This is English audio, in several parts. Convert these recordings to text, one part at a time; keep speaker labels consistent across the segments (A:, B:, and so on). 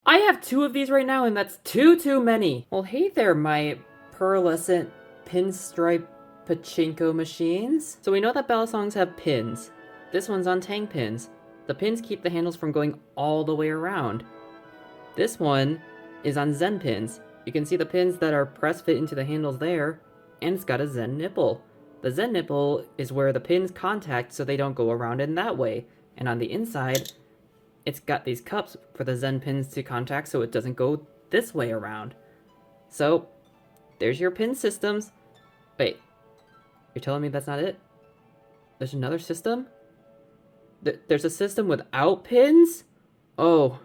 A: I have 2 of these right now, and that's too many. Well, hey there, my pearlescent pinstripe pachinko machines. So we know that balisongs have pins. This one's on tang pins. The pins keep the handles from going all the way around. This one is on zen pins. You can see the pins that are press fit into the handles there, and it's got a zen nipple. The zen nipple is where the pins contact so they don't go around in that way. And on the inside, it's got these cups for the zen pins to contact so it doesn't go this way around. So, there's your pin systems. Wait, you're telling me that's not it? There's another system? There's a system without pins? Oh.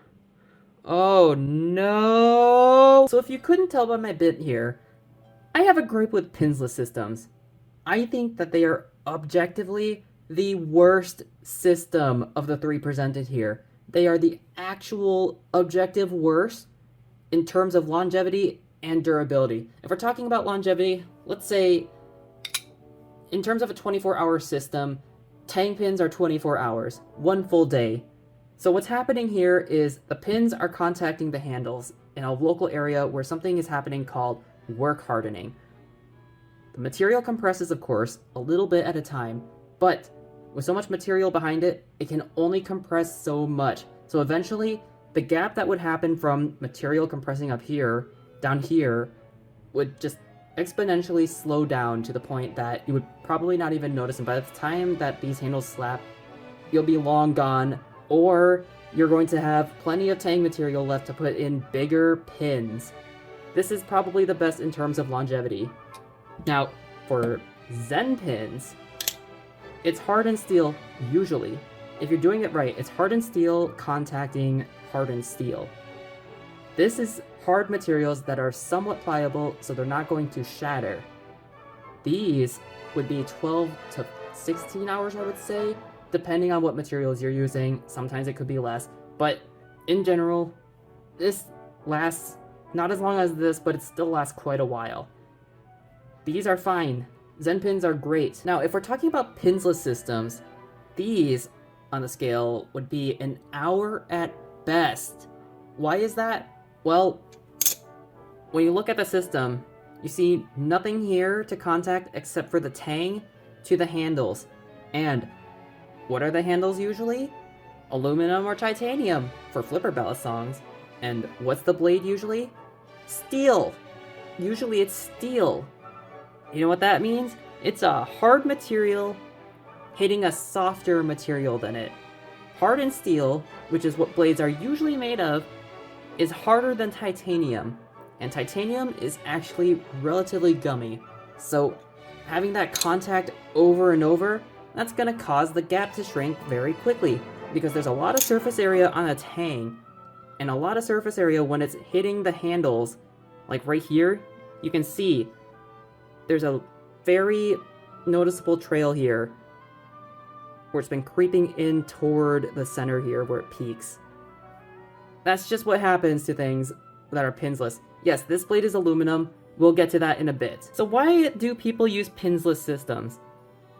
A: Oh no! So if you couldn't tell by my bit here, I have a gripe with pinsless systems. I think that they are objectively the worst system of the 3 presented here. They are the actual objective worst in terms of longevity and durability. If we're talking about longevity, let's say in terms of a 24-hour system, tang pins are 24 hours, 1 full day. So what's happening here is the pins are contacting the handles in a local area where something is happening called work hardening. The material compresses, of course, a little bit at a time, but with so much material behind it, it can only compress so much. So eventually, the gap that would happen from material compressing up here, down here, would just exponentially slow down to the point that you would probably not even notice. And by the time that these handles slap, you'll be long gone, or you're going to have plenty of tang material left to put in bigger pins. This is probably the best in terms of longevity. Now, for zen pins, it's hardened steel, usually. If you're doing it right, it's hardened steel contacting hardened steel. This is hard materials that are somewhat pliable, so they're not going to shatter. These would be 12 to 16 hours, I would say, depending on what materials you're using. Sometimes it could be less, but in general, this lasts not as long as this, but it still lasts quite a while. These are fine. Zen pins are great. Now, if we're talking about pinsless systems, these on the scale would be an hour at best. Why is that? Well, when you look at the system, you see nothing here to contact except for the tang to the handles. And what are the handles usually? Aluminum or titanium for flipper balisongs. And what's the blade usually? Steel. Usually it's steel. You know what that means? It's a hard material hitting a softer material than it. Hardened steel, which is what blades are usually made of, is harder than titanium. And titanium is actually relatively gummy. So having that contact over and over, that's going to cause the gap to shrink very quickly. Because there's a lot of surface area on a tang, and a lot of surface area when it's hitting the handles. Like right here, you can see there's a very noticeable trail here where it's been creeping in toward the center here where it peaks. That's just what happens to things that are pinsless. Yes, this blade is aluminum. We'll get to that in a bit. So why do people use pinsless systems?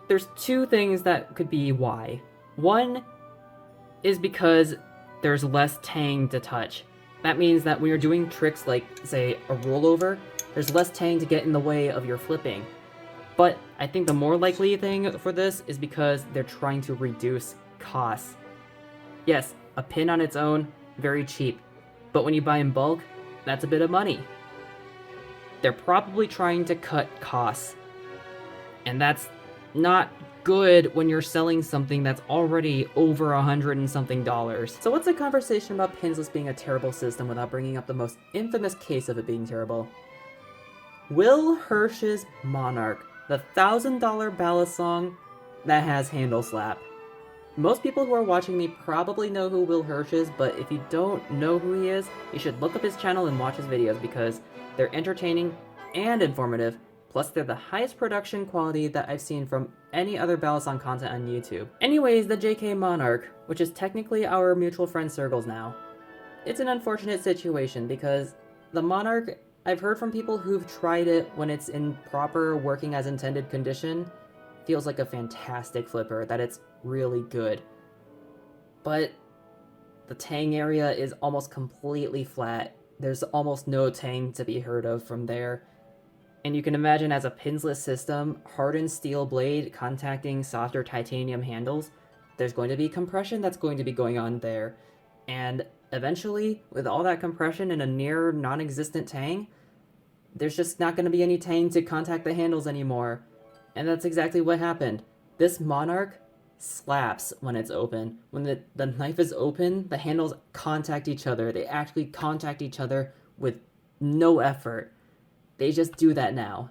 A: There's 2 things that could be why. One is because there's less tang to touch. That means that when you're doing tricks like, say, a rollover, there's less tang to get in the way of your flipping. But I think the more likely thing for this is because they're trying to reduce costs. Yes, a pin on its own, very cheap. But when you buy in bulk, that's a bit of money. They're probably trying to cut costs. And that's not good when you're selling something that's already over $100 and something. So what's a conversation about pinsless being a terrible system without bringing up the most infamous case of it being terrible? Will Hirsch's Monarch, the $1,000 balisong that has handle slap. Most people who are watching me probably know who Will Hirsch is, but if you don't know who he is, you should look up his channel and watch his videos because they're entertaining and informative, plus they're the highest production quality that I've seen from any other balisong content on YouTube. Anyways, the JK Monarch, which is technically our mutual friend Circles now. It's an unfortunate situation because the Monarch, I've heard from people who've tried it when it's in proper working as intended condition, feels like a fantastic flipper, that it's really good. But The tang area is almost completely flat. There's almost no tang to be heard of from there. And you can imagine as a pinsless system, hardened steel blade contacting softer titanium handles, there's going to be compression that's going to be going on there. And eventually, with all that compression in a near non-existent tang, there's just not going to be any tang to contact the handles anymore. And that's exactly what happened. This Monarch slaps when it's open. When the knife is open, the handles contact each other. They actually contact each other with no effort. They just do that now.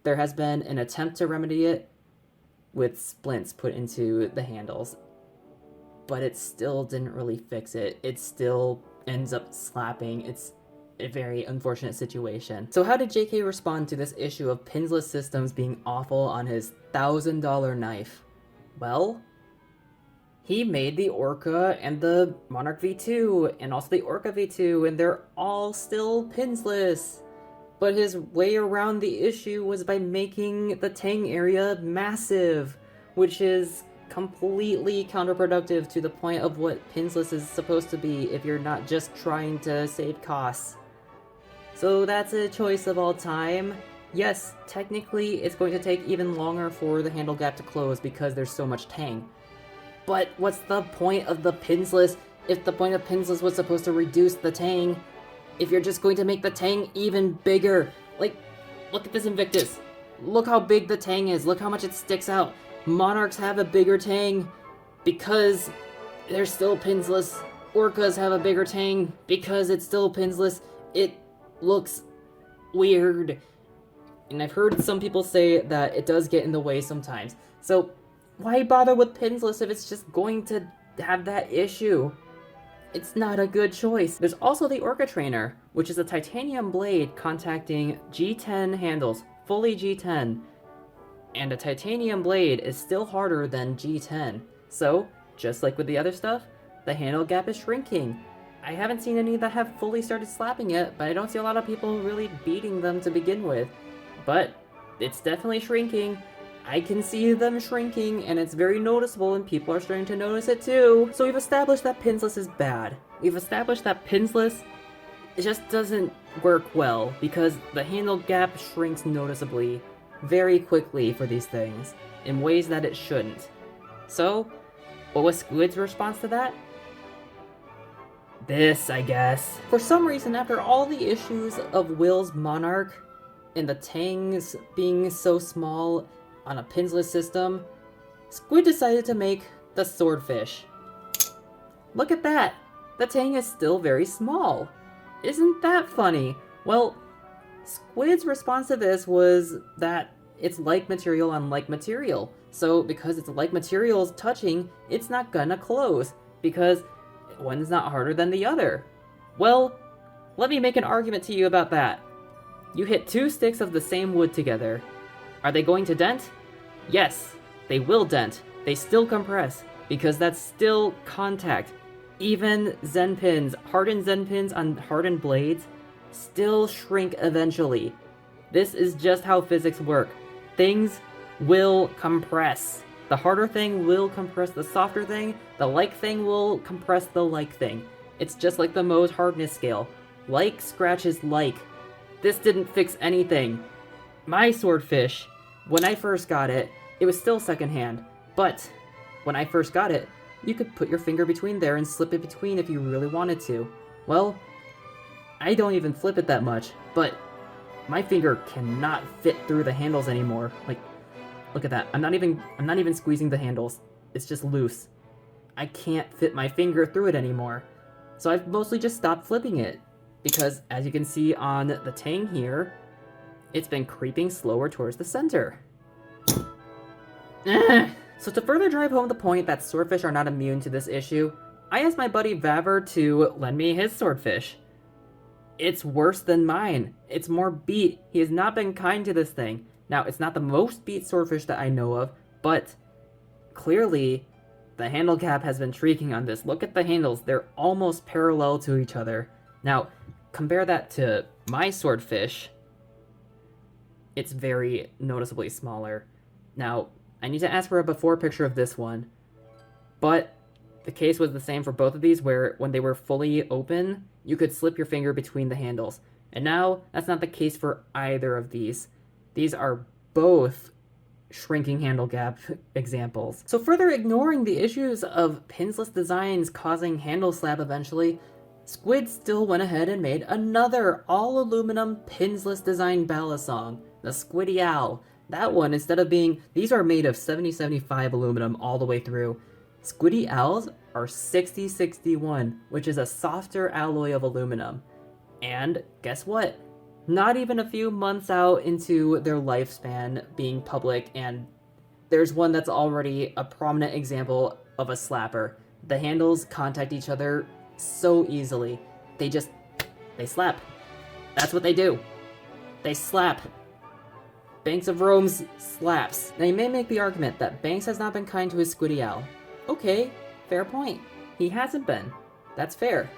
A: There has been an attempt to remedy it with splints put into the handles, but it still didn't really fix it. It still ends up slapping. It's a very unfortunate situation. So how did JK respond to this issue of pinsless systems being awful on his $1,000 knife? Well, he made the Orca and the Monarch V2, and also the Orca V2, and they're all still pinsless. But his way around the issue was by making the tang area massive, which is completely counterproductive to the point of what pinsless is supposed to be if you're not just trying to save costs. So that's a choice of all time. Yes, technically it's going to take even longer for the handle gap to close because there's so much tang. But what's the point of the pinsless if the point of pinsless was supposed to reduce the tang? If you're just going to make the tang even bigger. Like, look at this Invictus. Look how big the tang is. Look how much it sticks out. Monarchs have a bigger tang because they're still pinsless. Orcas have a bigger tang because it's still pinsless. It looks weird. And I've heard some people say that it does get in the way sometimes. So why bother with pinsless if it's just going to have that issue? It's not a good choice. There's also the Orca Trainer, which is a titanium blade contacting G10 handles, fully G10. And a titanium blade is still harder than G10. So, just like with the other stuff, the handle gap is shrinking. I haven't seen any that have fully started slapping yet, but I don't see a lot of people really beating them to begin with. But it's definitely shrinking. I can see them shrinking, and it's very noticeable, and people are starting to notice it too. So we've established that pinsless is bad. We've established that pinsless, it just doesn't work well, because the handle gap shrinks noticeably, very quickly for these things, in ways that it shouldn't. So, what was Squid's response to that? This, I guess. For some reason, after all the issues of Will's Monarch, and the tangs being so small, on a pinsless system, Squid decided to make the Swordfish. Look at that! The tang is still very small. Isn't that funny? Well, Squid's response to this was that it's like material on like material. So because it's like materials touching, it's not gonna close, because one's not harder than the other. Well, let me make an argument to you about that. You hit two sticks of the same wood together. Are they going to dent? Yes, they will dent. They still compress, because that's still contact. Even Zen pins, hardened Zen pins on hardened blades, still shrink eventually. This is just how physics work. Things will compress. The harder thing will compress the softer thing, the like thing will compress the like thing. It's just like the Mohs hardness scale. Like scratches like. This didn't fix anything. My Swordfish, when I first got it, it was still secondhand, but when I first got it, you could put your finger between there and slip it between if you really wanted to. Well, I don't even flip it that much, but my finger cannot fit through the handles anymore. Like, look at that. I'm not even squeezing the handles. It's just loose. I can't fit my finger through it anymore. So I've mostly just stopped flipping it, because as you can see on the tang here, it's been creeping slower towards the center. So to further drive home the point that swordfish are not immune to this issue, I asked my buddy Vaver to lend me his swordfish. It's worse than mine. It's more beat. He has not been kind to this thing. Now, it's not the most beat swordfish that I know of, but clearly the handle cap has been shrieking on this. Look at the handles. They're almost parallel to each other. Now, compare that to my swordfish. It's very noticeably smaller. Now, I need to ask for a before picture of this one, but The case was the same for both of these, where when they were fully open, you could slip your finger between the handles. And now, that's not the case for either of these. These are both shrinking handle gap examples. So further ignoring the issues of pinsless designs causing handle slap eventually, Squid still went ahead and made another all-aluminum pinsless design balisong, the Squiddy Owl. That one, instead of being, these are made of 70-75 aluminum all the way through. Squiddy Owls are 60-61, which is a softer alloy of aluminum. And guess what? Not even a few months out into their lifespan being public, and there's one that's already a prominent example of a slapper. The handles contact each other so easily. They slap. That's what they do. They slap. Banks of Rome's slaps. Now you may make the argument that Banks has not been kind to his Squiddy Owl. Okay, fair point. He hasn't been. That's fair.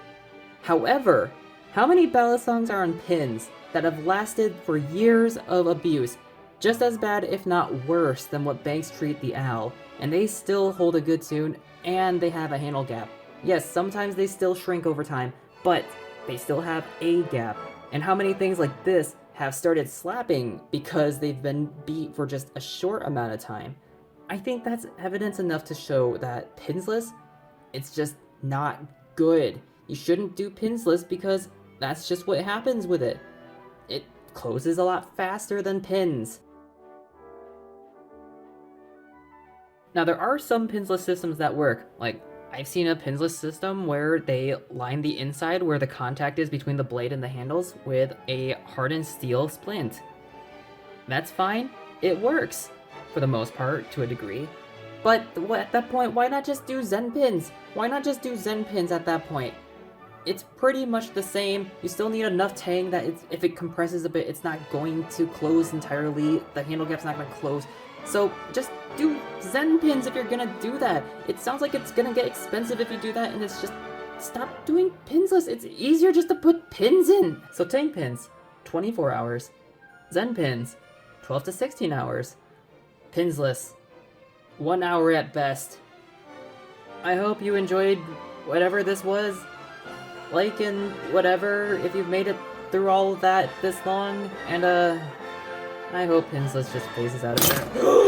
A: However, how many balisongs are on pins that have lasted for years of abuse, just as bad if not worse than what Banks treat the owl, and they still hold a good tune, and they have a handle gap? Yes, sometimes they still shrink over time, but they still have a gap. And how many things like this have started slapping because they've been beat for just a short amount of time? I think that's evidence enough to show that pinsless, it's just not good. You shouldn't do pinsless because that's just what happens with it. It closes a lot faster than pins. Now there are some pinsless systems that work. Like, I've seen a pinsless system where they line the inside where the contact is between the blade and the handles with a hardened steel splint. That's fine. It works, for the most part, to a degree. But at that point, why not just do Zen pins? Why not just do Zen pins at that point? It's pretty much the same. You still need enough tang that if it compresses a bit, it's not going to close entirely. The handle gap's not going to close. So just do Zen pins if you're going to do that. It sounds like it's going to get expensive if you do that, and it's just, stop doing pinsless. It's easier just to put pins in. So tang pins, 24 hours. Zen pins, 12 to 16 hours. Pinsless, 1 hour at best. I hope you enjoyed whatever this was. Like and whatever, if you've made it through all of that this long, and I hope Pinsless just phases out of there.